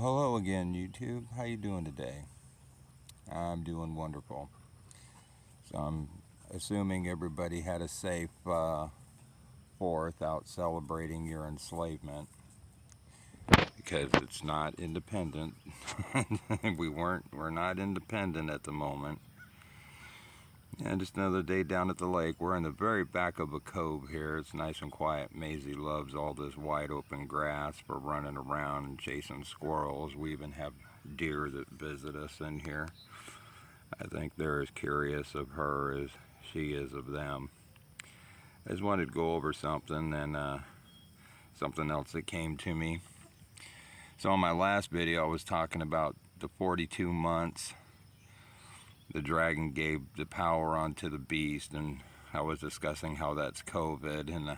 Hello again, YouTube. How you doing today? I'm doing wonderful. So I'm assuming everybody had a safe Fourth out celebrating your enslavement because it's not independent. We're not independent at the moment. And just another day down at the lake. We're in the very back of a cove here. It's nice and quiet. Maisie loves all this wide open grass for running around and chasing squirrels. We even have deer that visit us in here. I think they're as curious of her as she is of them. I just wanted to go over something and something else that came to me. So in my last video, I was talking about the 42 months the dragon gave the power onto the beast, and I was discussing how that's COVID. And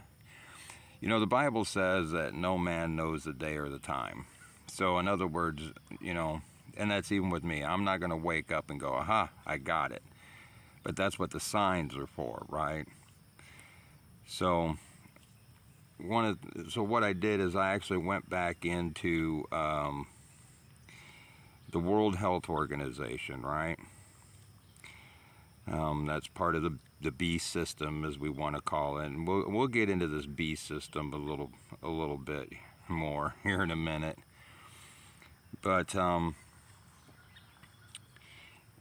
the Bible says that no man knows the day or the time. So in other words, and that's even with me. I'm not going to wake up and go, aha, I got it. But that's what the signs are for, right? So what I did is I actually went back into the World Health Organization, right? That's part of the beast system, as we want to call it. And we'll get into this beast system a little bit more here in a minute. But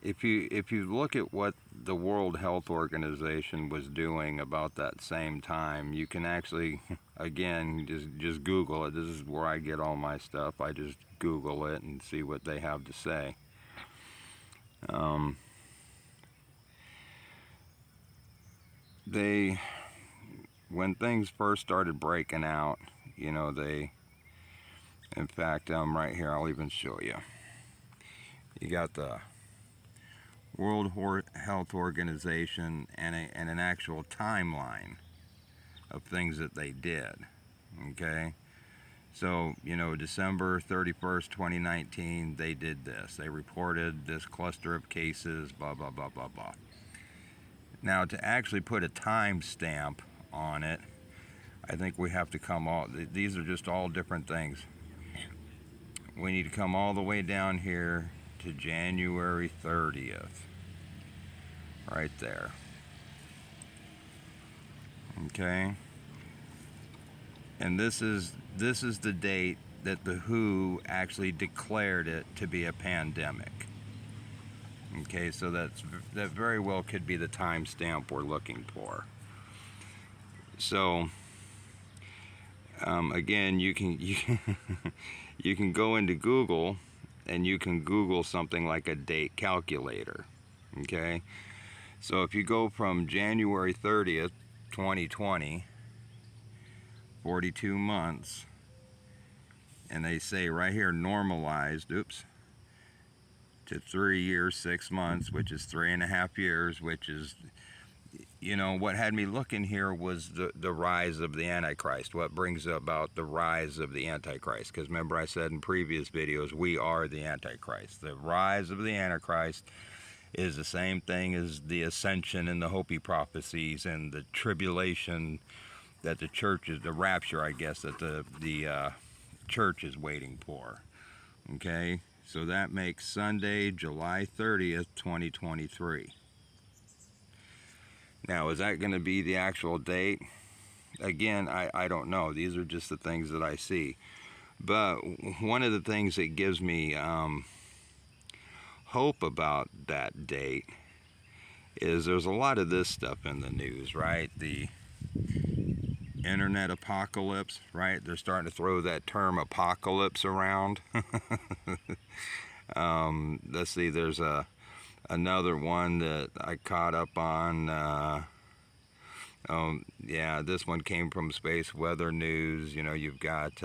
if you look at what the World Health Organization was doing about that same time, you can actually, again, just Google it. This is where I get all my stuff. I just Google it and see what they have to say. When things first started breaking out, in fact, right here, I'll even show you. You got the World Health Organization and an actual timeline of things that they did. Okay, so December 31st, 2019, they did this. They reported this cluster of cases. Blah blah blah blah blah. Now, to actually put a time stamp on it, I think we have to come all. These are just all different things. We need to come all the way down here to January 30th. Right there. Okay? And this is the date that the WHO actually declared it to be a pandemic. Okay, so that very well could be the timestamp we're looking for. So again, you can you can go into Google and you can Google something like a date calculator. Okay, so if you go from January 30th, 2020, 42 months, and they say right here normalized, to 3 years, 6 months, which is 3.5 years, which is, what had me looking here was the rise of the Antichrist, what brings about the rise of the Antichrist. Because remember I said in previous videos, we are the Antichrist. The rise of the Antichrist is the same thing as the ascension and the Hopi prophecies and the tribulation that the church is, the rapture, I guess, that the church is waiting for. Okay, so that makes Sunday, July 30th, 2023. Now, is that going to be the actual date? Again, I don't know. These are just the things that I see. But one of the things that gives me hope about that date is there's a lot of this stuff in the news, right? The internet apocalypse, right? They're starting to throw that term apocalypse around. Let's see, there's another one that I caught up on. Yeah, this one came from Space Weather News. You've got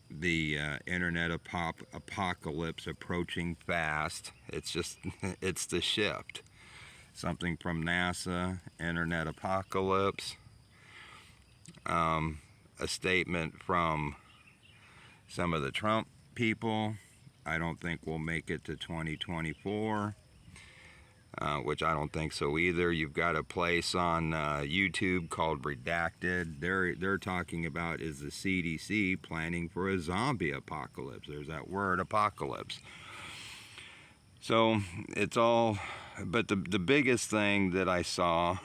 the internet apocalypse approaching fast. It's just, it's the shift. Something from NASA, internet apocalypse. A statement from some of the Trump people. I don't think we'll make it to 2024. which I don't think so either. You've got a place on YouTube called Redacted. They're talking about, is the CDC planning for a zombie apocalypse? There's that word, apocalypse. So it's all, but the biggest thing that I saw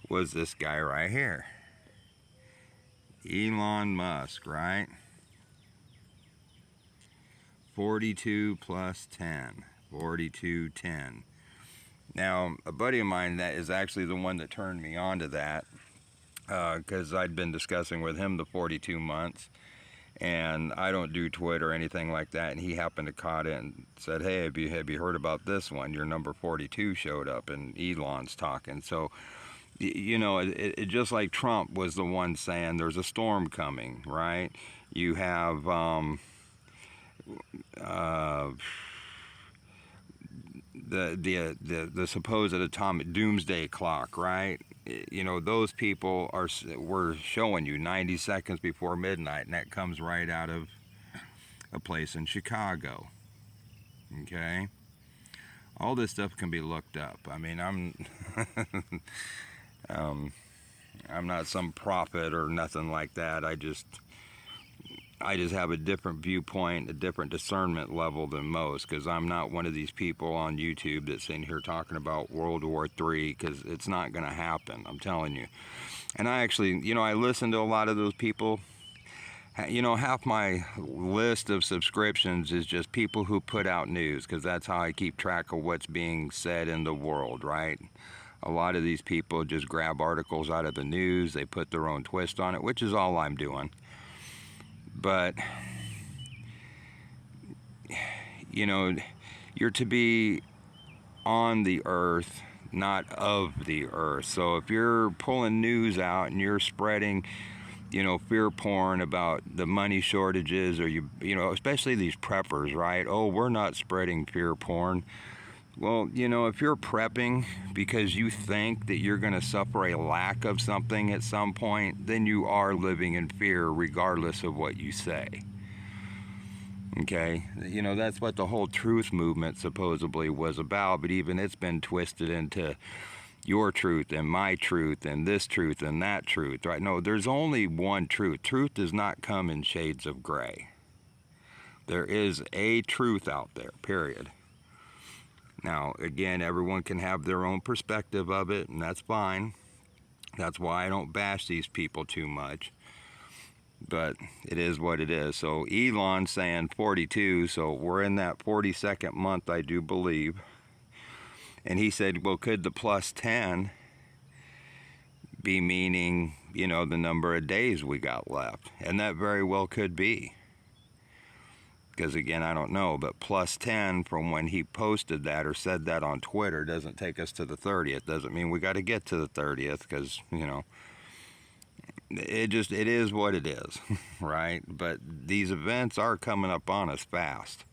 was this guy right here, Elon Musk, right? 42 plus 10, 4210. Now, a buddy of mine that is actually the one that turned me on to that, because I'd been discussing with him the 42 months, and I don't do Twitter or anything like that, and he happened to caught it and said, hey, have you heard about this one? Your number 42 showed up, and Elon's talking. So, you know, it just like Trump was the one saying there's a storm coming, right? You have the supposed atomic doomsday clock, right? You know, those people were showing you 90 seconds before midnight, and that comes right out of a place in Chicago. Okay, all this stuff can be looked up. I mean, I'm not some prophet or nothing like that. I just have a different viewpoint, a different discernment level than most, because I'm not one of these people on YouTube that's in here talking about World War III, because it's not going to happen, I'm telling you. And I actually, you know, I listen to a lot of those people. You know, half my list of subscriptions is just people who put out news, because that's how I keep track of what's being said in the world, right? A lot of these people just grab articles out of the news, they put their own twist on it, which is all I'm doing. But, you know, you're to be on the earth, not of the earth. So if you're pulling news out and you're spreading, you know, fear porn about the money shortages, or you know, especially these preppers, right? Oh, we're not spreading fear porn. Well, you know, if you're prepping because you think that you're going to suffer a lack of something at some point, then you are living in fear regardless of what you say. Okay? You know, that's what the whole truth movement supposedly was about, but even it's been twisted into your truth and my truth and this truth and that truth, right? No, there's only one truth. Truth does not come in shades of gray. There is a truth out there, period. Now, again, everyone can have their own perspective of it, and that's fine. That's why I don't bash these people too much. But it is what it is. So Elon's saying 42, so we're in that 42nd month, I do believe. And he said, well, could the plus 10 be meaning, you know, the number of days we got left? And that very well could be. Because again, I don't know, but plus 10 from when he posted that or said that on Twitter doesn't take us to the 30th. Doesn't mean we got to get to the 30th, because, you know, it is what it is, right? But these events are coming up on us fast.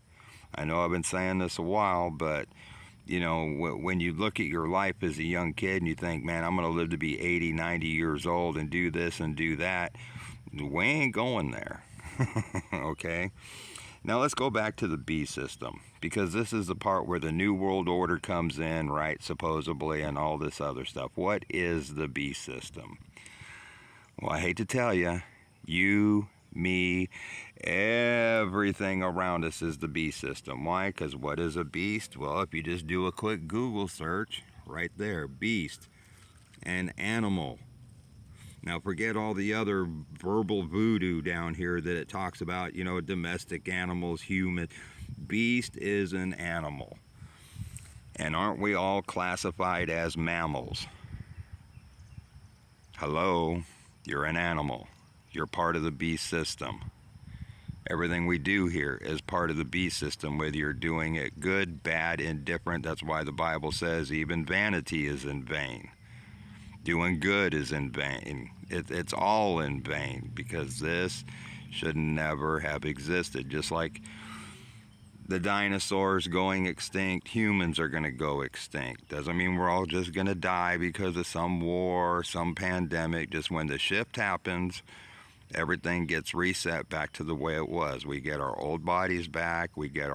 I know I've been saying this a while, but, you know, when you look at your life as a young kid and you think, man, I'm going to live to be 80, 90 years old and do this and do that, we ain't going there, okay? Now let's go back to the beast system, because this is the part where the New World Order comes in, right, supposedly, and all this other stuff. What is the beast system? Well, I hate to tell you, me, everything around us is the beast system. Why? Because what is a beast? Well, if you just do a quick Google search, right there, beast, an animal. Now, forget all the other verbal voodoo down here that it talks about, you know, domestic animals, human. Beast is an animal. And aren't we all classified as mammals? Hello, you're an animal. You're part of the beast system. Everything we do here is part of the beast system, whether you're doing it good, bad, indifferent. That's why the Bible says even vanity is in vain. Doing good is in vain. It's all in vain, because this should never have existed. Just like the dinosaurs going extinct, humans are going to go extinct. Doesn't mean we're all just going to die because of some war, some pandemic. Just when the shift happens, everything gets reset back to the way it was. We get our old bodies back. We get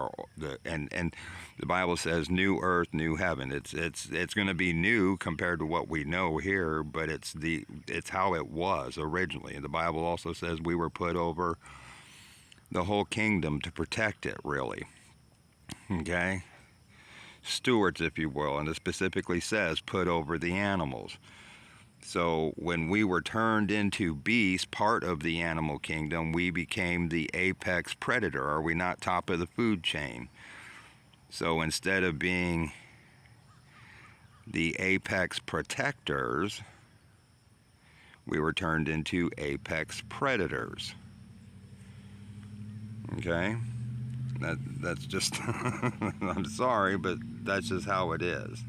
and the Bible says new earth, new heaven. It's going to be new compared to what we know here, but it's how it was originally. And the Bible also says we were put over the whole kingdom to protect it, really. Okay? Stewards, if you will, and it specifically says put over the animals. So when we were turned into beasts, part of the animal kingdom, we became the apex predator. Are we not top of the food chain? So instead of being the apex protectors, we were turned into apex predators. Okay? That's just, I'm sorry, but that's just how it is.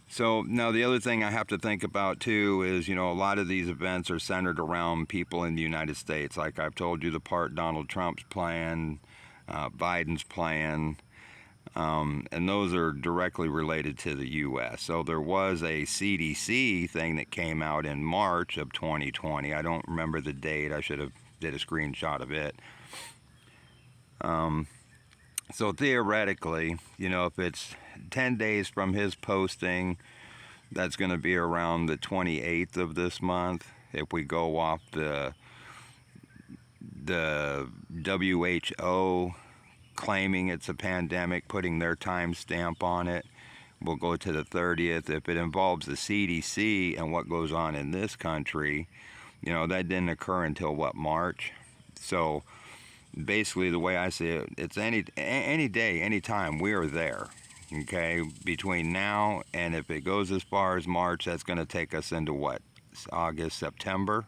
So now the other thing I have to think about too is, a lot of these events are centered around people in the United States. Like I've told you, the part Donald Trump's plan, Biden's plan, and those are directly related to the U.S. So there was a CDC thing that came out in March of 2020. I don't remember the date. I should have did a screenshot of it. So theoretically, if it's 10 days from his posting, that's going to be around the 28th of this month. If we go off the WHO claiming it's a pandemic, putting their timestamp on it, we'll go to the 30th. If it involves the CDC and what goes on in this country, that didn't occur until March. So basically, the way I see it, it's any day, any time, we are there. Okay, between now and if it goes as far as March, that's going to take us into August, September.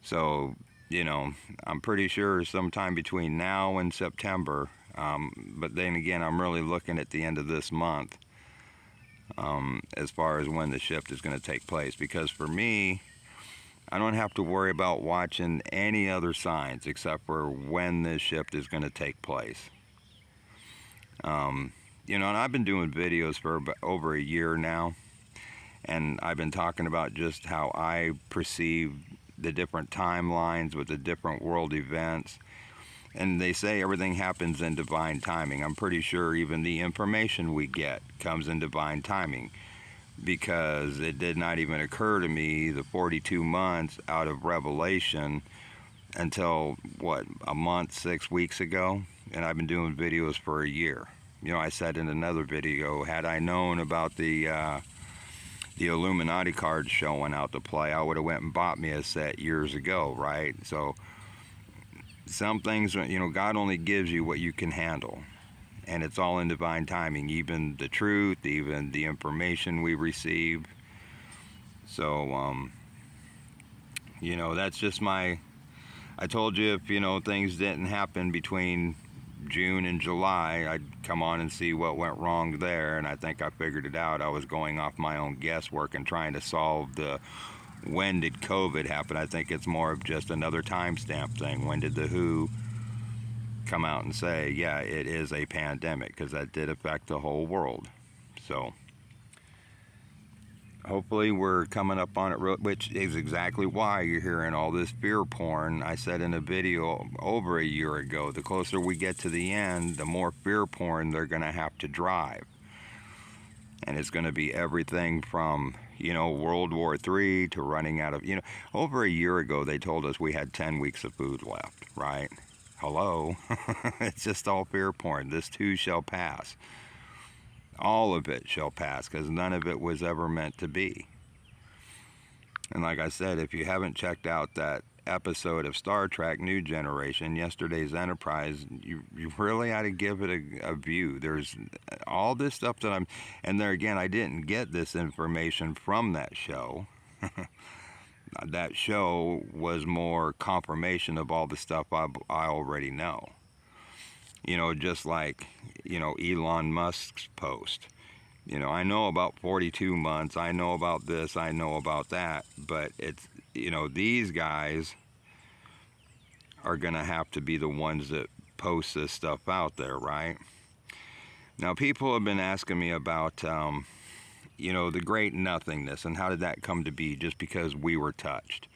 So, I'm pretty sure sometime between now and September. But then again, I'm really looking at the end of this month as far as when the shift is going to take place. Because for me, I don't have to worry about watching any other signs except for when this shift is going to take place. And I've been doing videos for over a year now, and I've been talking about just how I perceive the different timelines with the different world events. And they say everything happens in divine timing. I'm pretty sure even the information we get comes in divine timing, because it did not even occur to me the 42 months out of Revelation until a month, 6 weeks ago. And I've been doing videos for a year. I said in another video, had I known about the Illuminati cards showing out to play, I would have went and bought me a set years ago, right? So some things, God only gives you what you can handle. And it's all in divine timing, even the truth, even the information we receive. So, that's just I told you if, things didn't happen between June and July, I'd come on and see what went wrong there. And I think I figured it out. I was going off my own guesswork and trying to solve when did COVID happen. I think it's more of just another timestamp thing. When did the WHO come out and say, yeah, it is a pandemic, because that did affect the whole world. So hopefully we're coming up on it, which is exactly why you're hearing all this fear porn. I said in a video over a year ago, the closer we get to the end, the more fear porn they're going to have to drive. And it's going to be everything from, World War III to running out of, over a year ago they told us we had 10 weeks of food left, right? Hello? It's just all fear porn. This too shall pass. All of it shall pass, because none of it was ever meant to be. And like I said, if you haven't checked out that episode of Star Trek New Generation, yesterday's Enterprise, you really ought to give it a view. There's all this stuff and there again, I didn't get this information from that show. That show was more confirmation of all the stuff I already know. Just like, Elon Musk's post. I know about 42 months, I know about this, I know about that, but it's, these guys are going to have to be the ones that post this stuff out there, right? Now, people have been asking me about, you know, the great nothingness, and how did that come to be? Just because we were touched.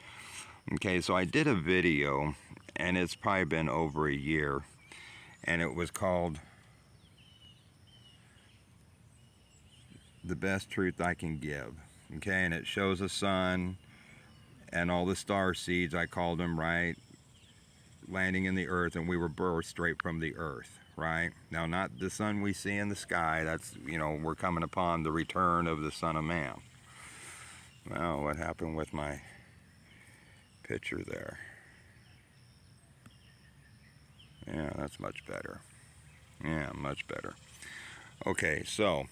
Okay, so I did a video, and it's probably been over a year, and it was called The Best Truth I Can Give. Okay, and it shows a sun and all the star seeds, I called them, right, landing in the earth, and we were birthed straight from the earth, right? Now, not the sun we see in the sky. That's, you know, we're coming upon the return of the Son of Man. Well, what happened with my picture there? Yeah, that's much better. Yeah, much better. Okay, so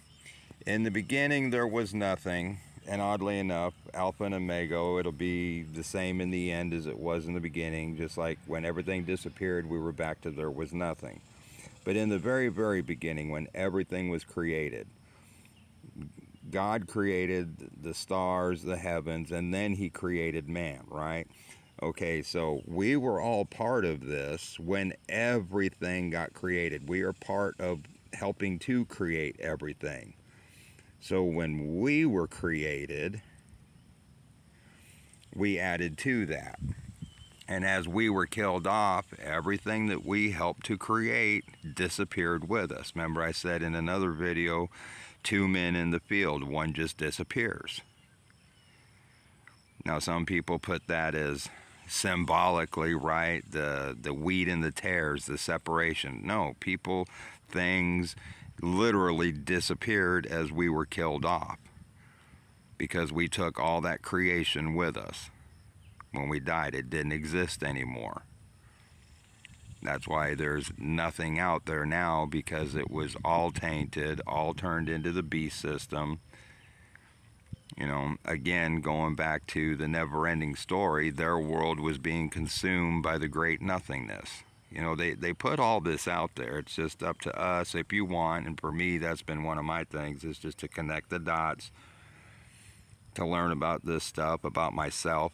in the beginning there was nothing, and oddly enough, Alpha and Omega, it'll be the same in the end as it was in the beginning. Just like when everything disappeared, we were back to there was nothing. But in the very, very beginning, when everything was created, God created the stars, the heavens, and then he created man, right? Okay, so we were all part of this when everything got created. We are part of helping to create everything. So when we were created, we added to that. And as we were killed off, everything that we helped to create disappeared with us. Remember, I said in another video, 2 men in the field, one just disappears. Now, some people put that as symbolically, right? The wheat and the tares, the separation. No, people, things literally disappeared as we were killed off, because we took all that creation with us. When we died, it didn't exist anymore. That's why there's nothing out there now, because it was all tainted, all turned into the beast system. You know, again, going back to the never-ending story, their world was being consumed by the great nothingness. You know, they put all this out there. It's just up to us if you want, and for me, that's been one of my things, is just to connect the dots, to learn about this stuff, about myself,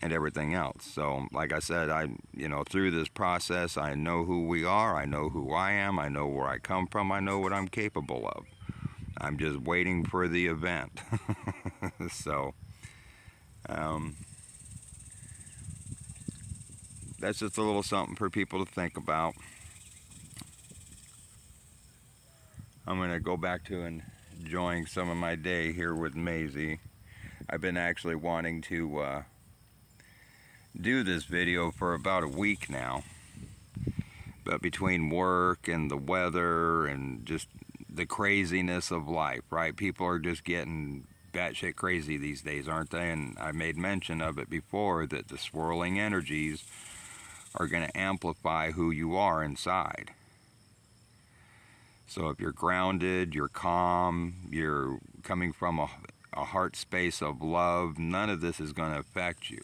and everything else. So, like I said, you know, through this process, I know who we are, I know who I am, I know where I come from, I know what I'm capable of. I'm just waiting for the event. So, that's just a little something for people to think about. I'm going to go back to enjoying some of my day here with Maisie. I've been actually wanting to do this video for about a week now, but between work and the weather and just the craziness of life, right? People are just getting batshit crazy these days, aren't they? And I made mention of it before, that the swirling energies are going to amplify who you are inside. So if you're grounded, you're calm, you're coming from a heart space of love, none of this is going to affect you.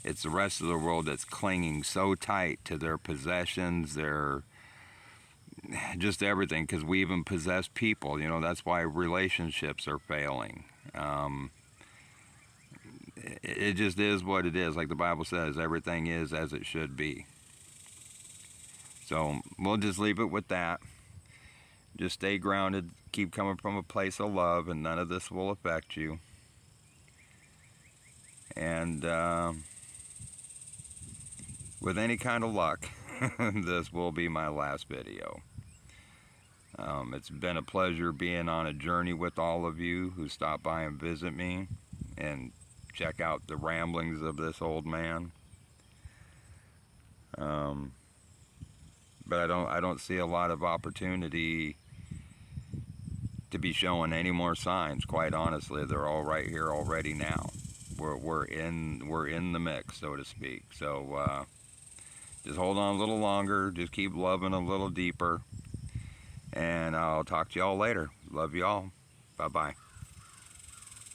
It's the rest of the world that's clinging so tight to their possessions, their just everything, because we even possess people. You know, that's why relationships are failing. It just is what it is. Like the Bible says, everything is as it should be. So we'll just leave it with that. Just stay grounded, keep coming from a place of love, and none of this will affect you. And with any kind of luck, this will be my last video. It's been a pleasure being on a journey with all of you who stop by and visit me and check out the ramblings of this old man. But I don't see a lot of opportunity to be showing any more signs. Quite honestly, they're all right here already now. We're in the mix, so to speak. So just hold on a little longer. Just keep loving a little deeper. And I'll talk to y'all later. Love y'all. Bye-bye.